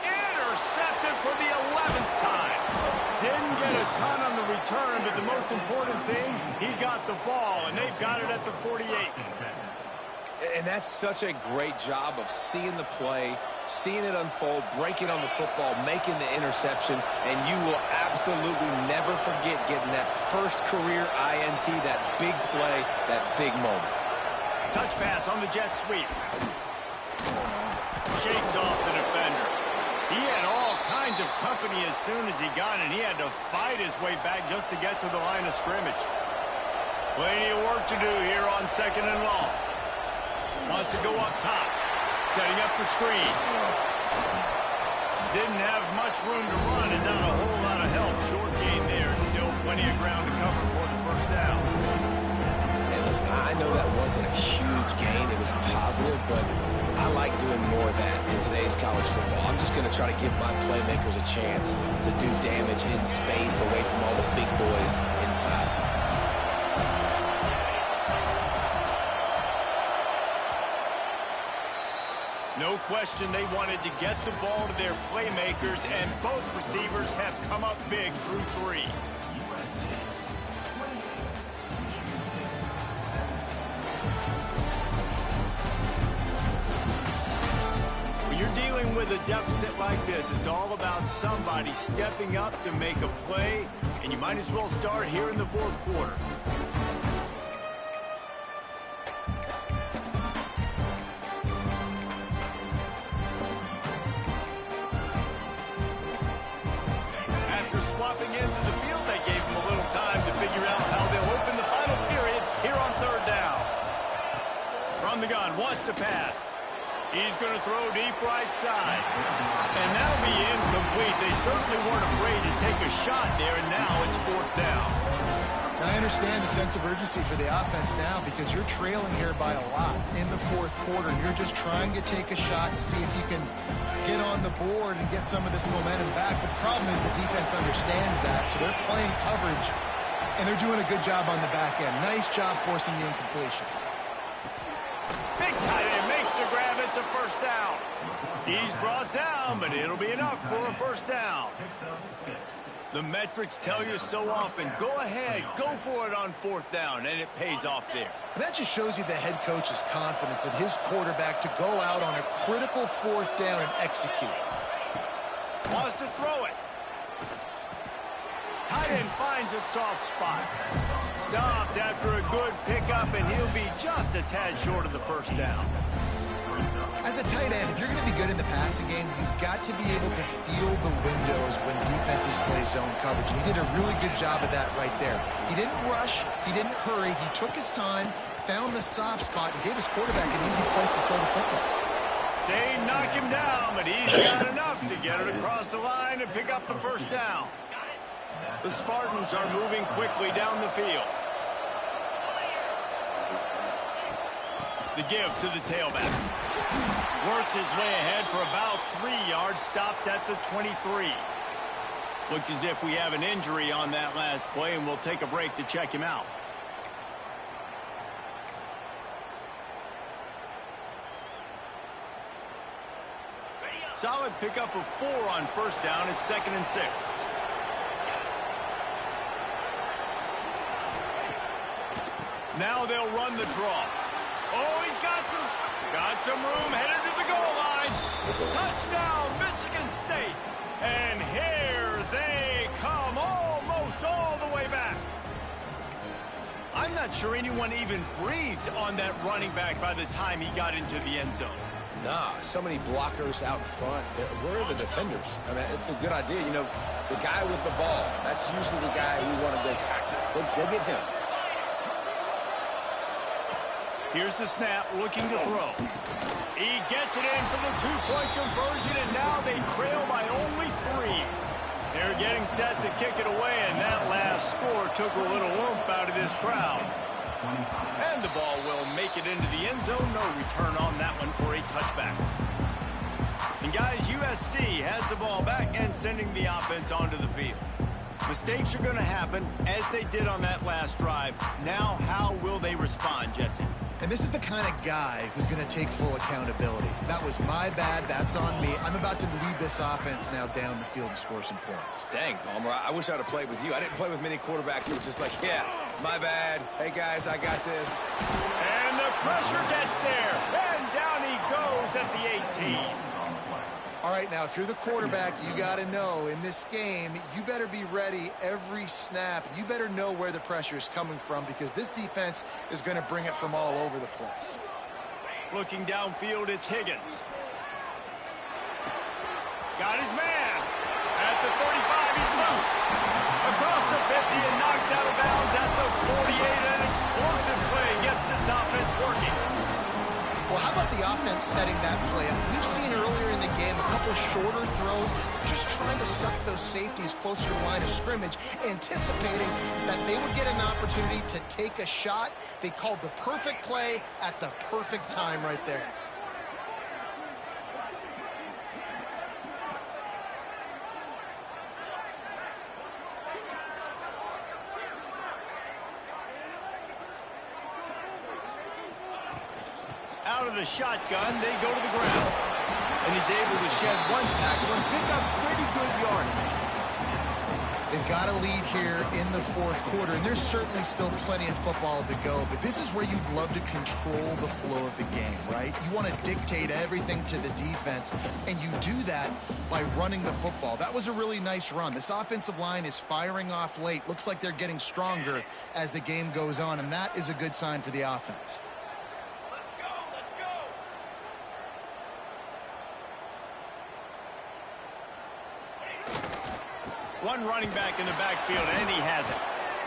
Intercepted for the 11th time. Didn't get a ton on the return, but the most important thing, he got the ball, and they've got it at the 48. And that's such a great job of seeing the play, seeing it unfold, breaking on the football, making the interception, and you will absolutely never forget getting that first career INT, that big play, that big moment. Touch pass on the jet sweep. Shakes off the defender. He had all kinds of company as soon as he got it. He had to fight his way back just to get to the line of scrimmage. Plenty of work to do here on 2nd and long. Wants to go up top. Setting up the screen. Didn't have much room to run and not a whole lot of help. Short gain there. Still plenty of ground to cover for the first down. And listen, I know that wasn't a huge gain. It was positive, but I like doing more of that in today's college football. I'm just going to try to give my playmakers a chance to do damage in space away from all the big boys inside. No question they wanted to get the ball to their playmakers, and both receivers have come up big through 3. When you're dealing with a deficit like this, it's all about somebody stepping up to make a play, and you might as well start here in the 4th quarter. Swapping into the field, they gave him a little time to figure out how they'll open the final period here on 3rd down. From the gun, wants to pass. He's going to throw deep right side. And that'll be incomplete. They certainly weren't afraid to take a shot there, and now it's 4th down. I understand the sense of urgency for the offense now because you're trailing here by a lot in the 4th quarter, and you're just trying to take a shot and see if you can get on the board and get some of this momentum back. But the problem is the defense understands that, so they're playing coverage, and they're doing a good job on the back end. Nice job forcing the incompletion. Big tight end makes the grab. It's a first down. He's brought down, but it'll be enough for a first down. The metrics tell you so often, go ahead, go for it on 4th down, and it pays off there. And that just shows you the head coach's confidence in his quarterback to go out on a critical 4th down and execute. Wants to throw it. Tight end finds a soft spot. Stopped after a good pickup, and he'll be just a tad short of the first down. As a tight end, if you're going to be good in the passing game, you've got to be able to feel the windows when defenses play zone coverage. And he did a really good job of that right there. He didn't rush. He didn't hurry. He took his time, found the soft spot, and gave his quarterback an easy place to throw the football. They knock him down, but he's got enough to get it across the line and pick up the first down. The Spartans are moving quickly down the field. The give to the tailback. Works his way ahead for about 3 yards, stopped at the 23. Looks as if we have an injury on that last play, and we'll take a break to check him out. Solid pickup of 4 on first down. It's 2nd and 6. Now they'll run the draw. Oh, he's got some room, headed to the goal line. Touchdown, Michigan State. And here they come, almost all the way back. I'm not sure anyone even breathed on that running back by the time he got into the end zone. Nah, so many blockers out in front. Where are the defenders? I mean, it's a good idea. You know, the guy with the ball, that's usually the guy we want to go tackle. Go get him. Here's the snap, looking to throw. He gets it in for the 2-point conversion, and now they trail by only 3. They're getting set to kick it away, and that last score took a little oomph out of this crowd. And the ball will make it into the end zone. No return on that one for a touchback. And guys, USC has the ball back and sending the offense onto the field. Mistakes are going to happen, as they did on that last drive. Now, how will they respond, Jesse? And this is the kind of guy who's going to take full accountability. That was my bad. That's on me. I'm about to lead this offense now down the field and score some points. Dang, Palmer, I wish I'd have played with you. I didn't play with many quarterbacks that were just like, yeah, my bad. Hey, guys, I got this. And the pressure gets there. And down he goes at the 18. All right, now, if you're the quarterback, you got to know in this game, you better be ready every snap. You better know where the pressure is coming from because this defense is going to bring it from all over the place. Looking downfield, it's Higgins. Got his man. At the 35, he's loose. Across the 50 and knocked out of bounds at the 48. An explosive play gets this offense working. Well, how about the offense setting that play up? We've seen earlier in the game a couple shorter throws, just trying to suck those safeties closer to the line of scrimmage, anticipating that they would get an opportunity to take a shot. They called the perfect play at the perfect time right there. Out of the shotgun, they go to the ground. And he's able to shed 1 tackle and pick up pretty good yardage. They've got a lead here in the 4th quarter, and there's certainly still plenty of football to go, but this is where you'd love to control the flow of the game, right? You want to dictate everything to the defense, and you do that by running the football. That was a really nice run. This offensive line is firing off late. Looks like they're getting stronger as the game goes on, and that is a good sign for the offense. One running back in the backfield, and he has it.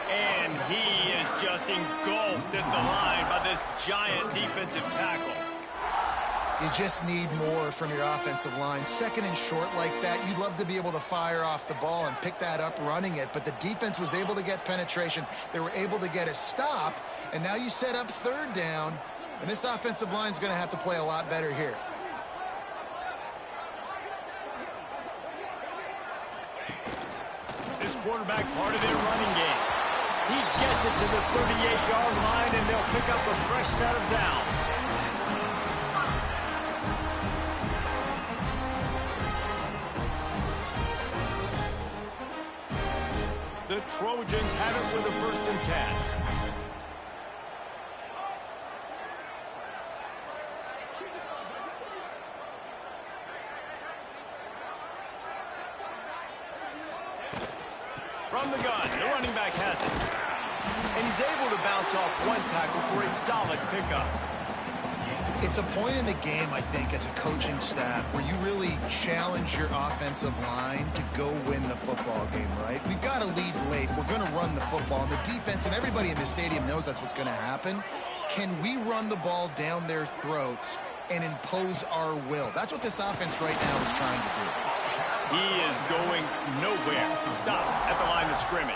And he is just engulfed at the line by this giant defensive tackle. You just need more from your offensive line. 2nd and short like that, you'd love to be able to fire off the ball and pick that up running it. But the defense was able to get penetration. They were able to get a stop. And now you set up 3rd down. And this offensive line is going to have to play a lot better here. This quarterback part of their running game. He gets it to the 38-yard line, and they'll pick up a fresh set of downs. The Trojans have it with a 1st and 10. From the gun, the running back has it. And he's able to bounce off 1 tackle for a solid pickup. It's a point in the game, I think, as a coaching staff where you really challenge your offensive line to go win the football game, right? We've got to lead late. We're going to run the football. And the defense and everybody in the stadium knows that's what's going to happen. Can we run the ball down their throats and impose our will? That's what this offense right now is trying to do. He is going nowhere. Stop at the line of scrimmage.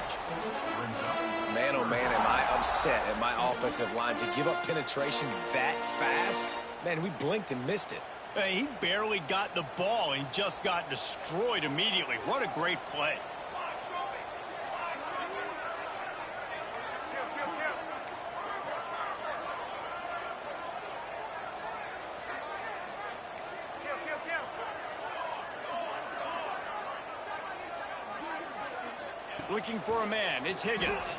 Man, oh man, am I upset at my offensive line to give up penetration that fast? Man, we blinked and missed it. He barely got the ball and just got destroyed immediately. What a great play. Looking for a man. It's Higgins.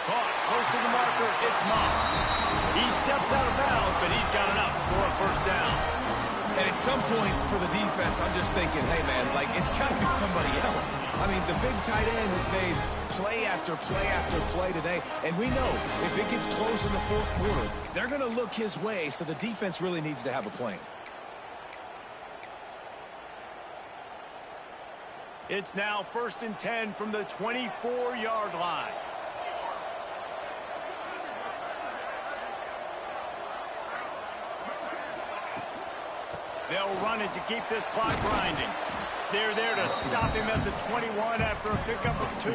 Caught close to the marker. It's Moss. He steps out of bounds, but he's got enough for a first down. And at some point for the defense, I'm just thinking, hey, man, like, it's got to be somebody else. I mean, the big tight end has made play after play after play today. And we know if it gets close in the fourth quarter, they're going to look his way, so the defense really needs to have a plan. It's now 1st and 10 from the 24-yard line. They'll run it to keep this clock grinding. They're there to stop him at the 21 after a pickup of 2.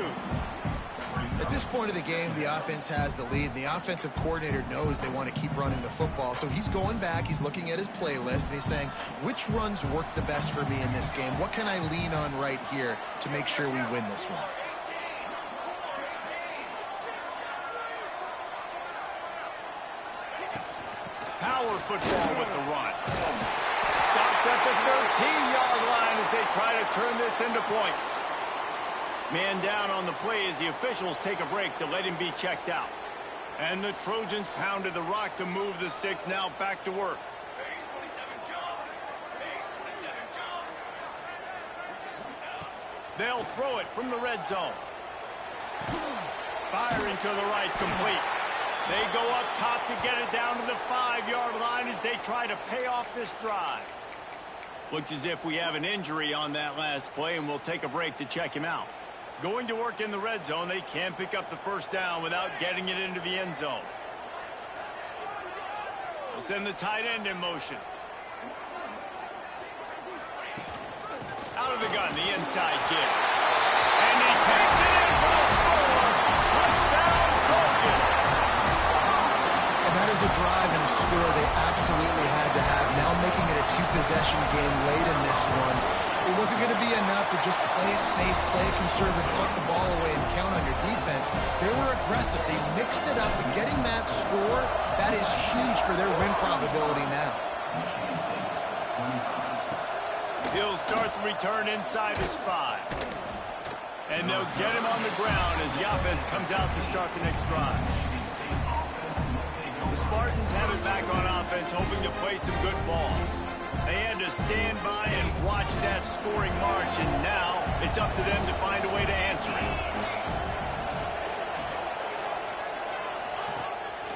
At this point of the game, the offense has the lead. The offensive coordinator knows they want to keep running the football. So he's going back, he's looking at his playlist, and he's saying, which runs work the best for me in this game? What can I lean on right here to make sure we win this one? Power football with the run. Stopped at the 13-yard line as they try to turn this into points. Man down on the play as the officials take a break to let him be checked out. And the Trojans pounded the rock to move the sticks, now back to work. They'll throw it from the red zone. Firing to the right, complete. They go up top to get it down to the 5-yard line as they try to pay off this drive. Looks as if we have an injury on that last play, and we'll take a break to check him out. Going to work in the red zone, they can't pick up the first down without getting it into the end zone. They'll send the tight end in motion. Out of the gun, the inside give. And he takes it in for the score. Touchdown, Trojans. And that is a drive and a score they absolutely had to have. Now making it a 2-possession game late in this one. It wasn't going to be enough to just play it safe, play it conservative, put the ball away, and count on your defense. They were aggressive. They mixed it up, and getting that score, that is huge for their win probability now. He'll start the return inside his 5. And they'll get him on the ground as the offense comes out to start the next drive. The Spartans have it back on offense, hoping to play some good ball. They had to stand by and watch that scoring march, and now it's up to them to find a way to answer it.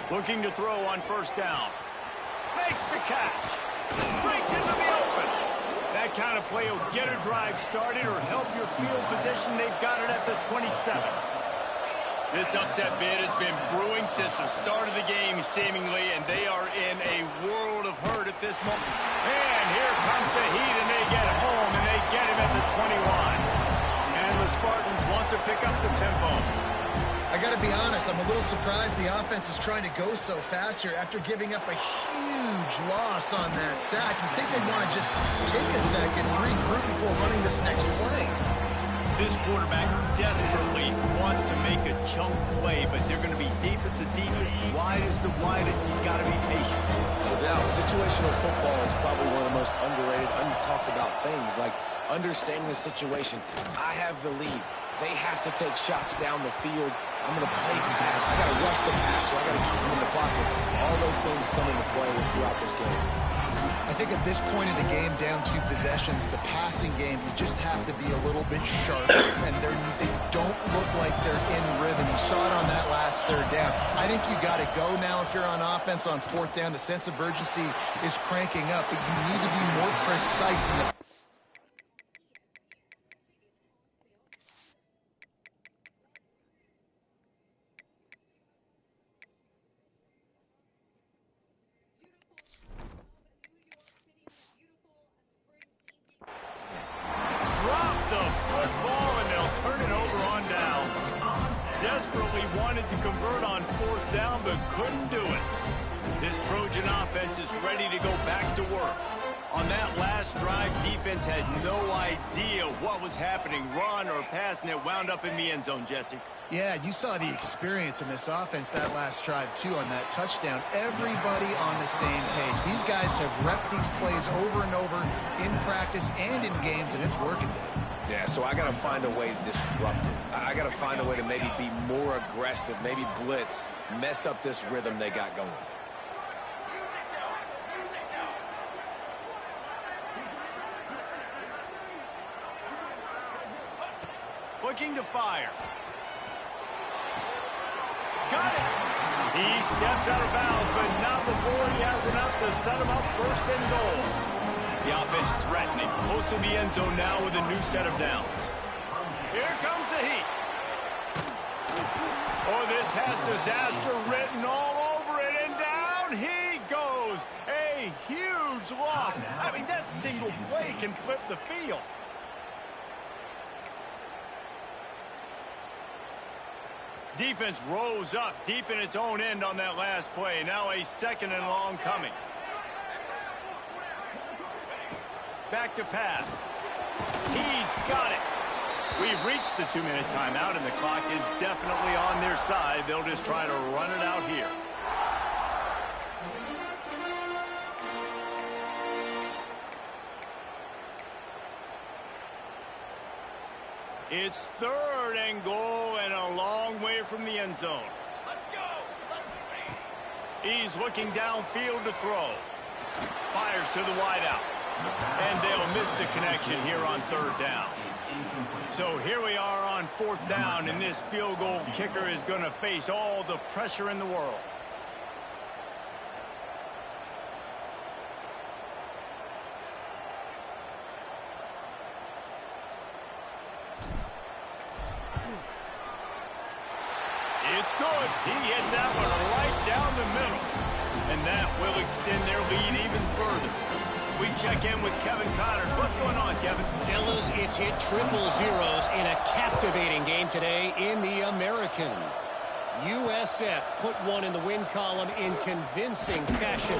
Looking to throw on first down. Makes the catch. Breaks into the open. That kind of play will get a drive started or help your field position. They've got it at the 27. This upset bid has been brewing since the start of the game, seemingly, and they are in a world of hurt at this moment. And here comes the heat, and they get home, and they get him at the 21. And the Spartans want to pick up the tempo. I got to be honest, I'm a little surprised the offense is trying to go so fast here after giving up a huge loss on that sack. You'd think they'd want to just take a second, regroup before running this next play. This quarterback desperately wants to make a chunk play, but they're going to be deepest to deepest, widest to widest. He's got to be patient. No doubt. Situational football is probably one of the most underrated, untalked about things, like understanding the situation. I have the lead. They have to take shots down the field. I'm going to play pass. I got to rush the passer. I got to keep him in the pocket. All those things come into play throughout this game. I think at this point in the game, down 2 possessions, the passing game, you just have to be a little bit sharper, and they don't look like they're in rhythm. You saw it on that last 3rd down. I think you got to go now if you're on offense on 4th down. The sense of urgency is cranking up, but you need to be more precise in the desperately wanted to convert on 4th down, but couldn't do it. This Trojan offense is ready to go back to work. On that last drive, defense had no idea what was happening, run or pass, and it wound up in the end zone, Jesse. Yeah, you saw the experience in this offense that last drive, too, on that touchdown. Everybody on the same page. These guys have repped these plays over and over in practice and in games, and it's working. Yeah, so I got to find a way to disrupt it. I got to find a way to maybe be more aggressive, maybe blitz, mess up this rhythm they got going. Looking to fire. Got it. He steps out of bounds, but not before he has enough to set him up 1st and goal. The offense threatening, close to the end zone now with a new set of downs. Here comes the heat. Oh, this has disaster written all over it, and down he goes. A huge loss. I mean, that single play can flip the field. Defense rose up deep in its own end on that last play. Now a 2nd and long coming. Back to pass. He's got it. We've reached the 2-minute timeout, and the clock is definitely on their side. They'll just try to run it out here. It's 3rd and goal and a long way from the end zone. Let's go. He's looking downfield to throw. Fires to the wideout. And they'll miss the connection here on 3rd down. So here we are on 4th down, and this field goal kicker is going to face all the pressure in the world. It's good. He hit that one right down the middle. And that will extend their lead even further. We check in with Kevin Connors. What's going on, Kevin? Fellas, it's hit triple zeros in a captivating game today in the American. USF put one in the win column in convincing fashion.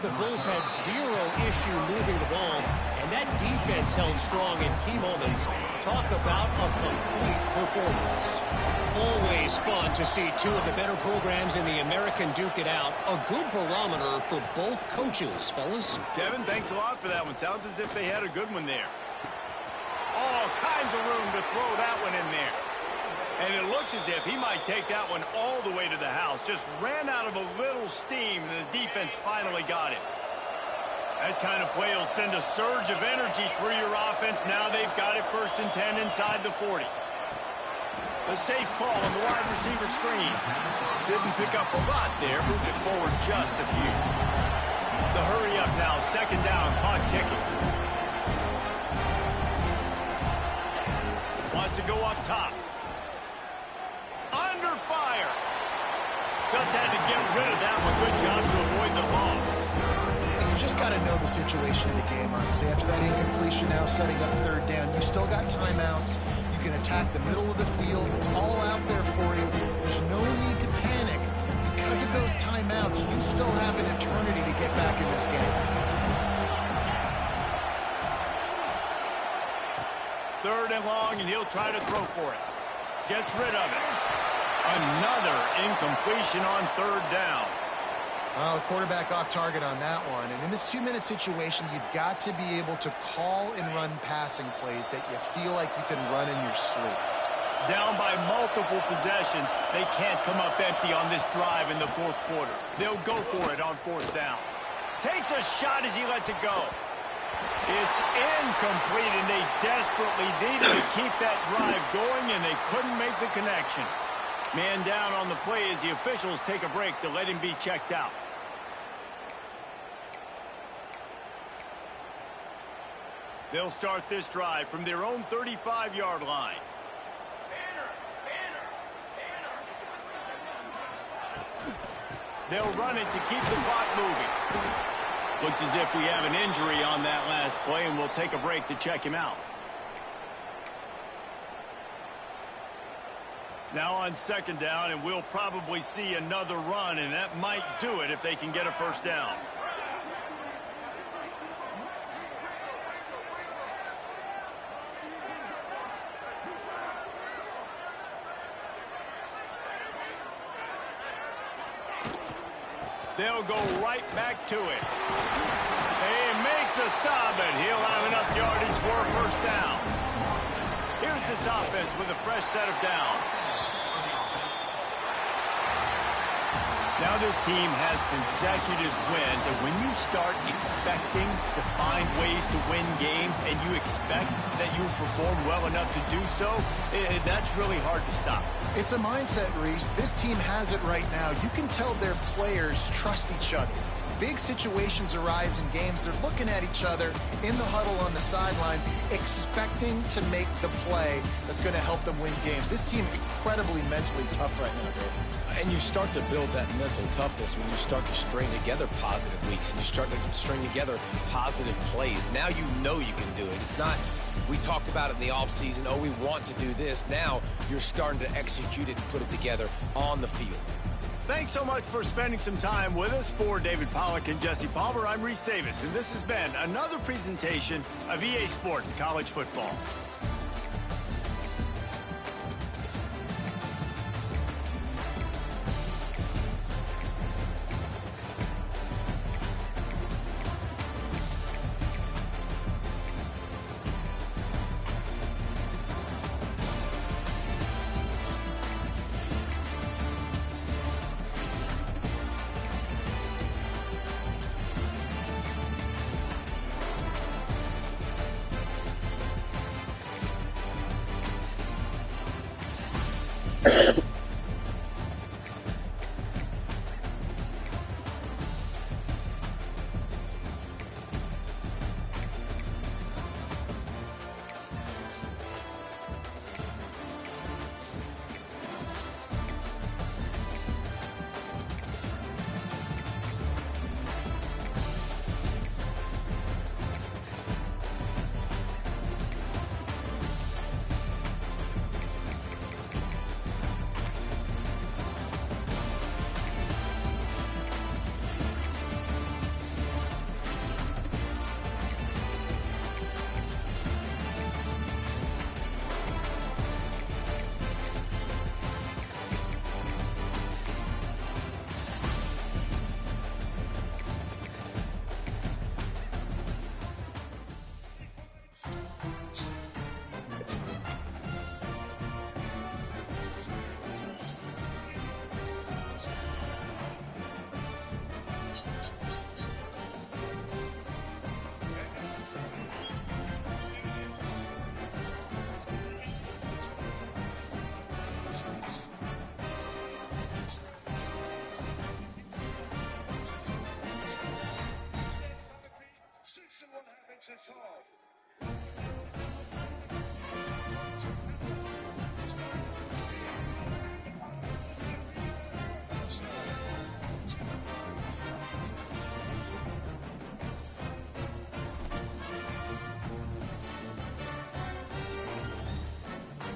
The Bulls had zero issue moving the ball, and that defense held strong in key moments. Talk about a complete performance. Always fun to see two of the better programs in the American duke it out. A good barometer for both coaches, fellas. Kevin, thanks a lot for that one. Sounds as if they had a good one there. All kinds of room to throw that one in there. And it looked as if he might take that one all the way to the house. Just ran out of a little steam, and the defense finally got it. That kind of play will send a surge of energy through your offense. Now they've got it 1st and 10 inside the 40. A safe call on the wide receiver screen. Didn't pick up a lot there. Moved it forward just a few. The hurry up now. 2nd down. Clock ticking. Wants to go up top. Under fire. Just had to get rid of that one. Good job to avoid the loss. You just got to know the situation of the game, honestly. After that incompletion now setting up 3rd down, you still got timeouts. You can attack the middle of the field. It's all out there for you. There's no need to panic. Because of those timeouts, you still have an eternity to get back in this game. 3rd and long, and he'll try to throw for it. Gets rid of it. Another incompletion on 3rd down. Well, the quarterback off target on that one. And in this 2-minute situation, you've got to be able to call and run passing plays that you feel like you can run in your sleep. Down by multiple possessions, they can't come up empty on this drive in the 4th quarter. They'll go for it on 4th down. Takes a shot as he lets it go. It's incomplete, and they desperately needed to keep that drive going, and they couldn't make the connection. Man down on the play as the officials take a break to let him be checked out. They'll start this drive from their own 35-yard line. They'll run it to keep the clock moving. Looks as if we have an injury on that last play, and we'll take a break to check him out. Now on second down, and we'll probably see another run, and that might do it if they can get a first down. They'll go right back to it. They make the stop, and he'll have enough yardage for a first down. Here's this offense with a fresh set of downs. Now this team has consecutive wins, and when you start expecting to find ways to win games and you expect that you perform well enough to do so, that's really hard to stop. It's a mindset, Reese. This team has it right now. You can tell their players trust each other. Big situations arise in games. They're looking at each other in the huddle on the sideline, expecting to make the play that's going to help them win games. This team incredibly mentally tough right now, Dave. And you start to build that mental toughness when you start to string together positive weeks and you start to string together positive plays. Now you know you can do it. It's not, we talked about it in the offseason, oh, we want to do this. Now you're starting to execute it and put it together on the field. Thanks so much for spending some time with us. For David Pollack and Jesse Palmer, I'm Reese Davis, and this has been another presentation of EA Sports College Football. It's off.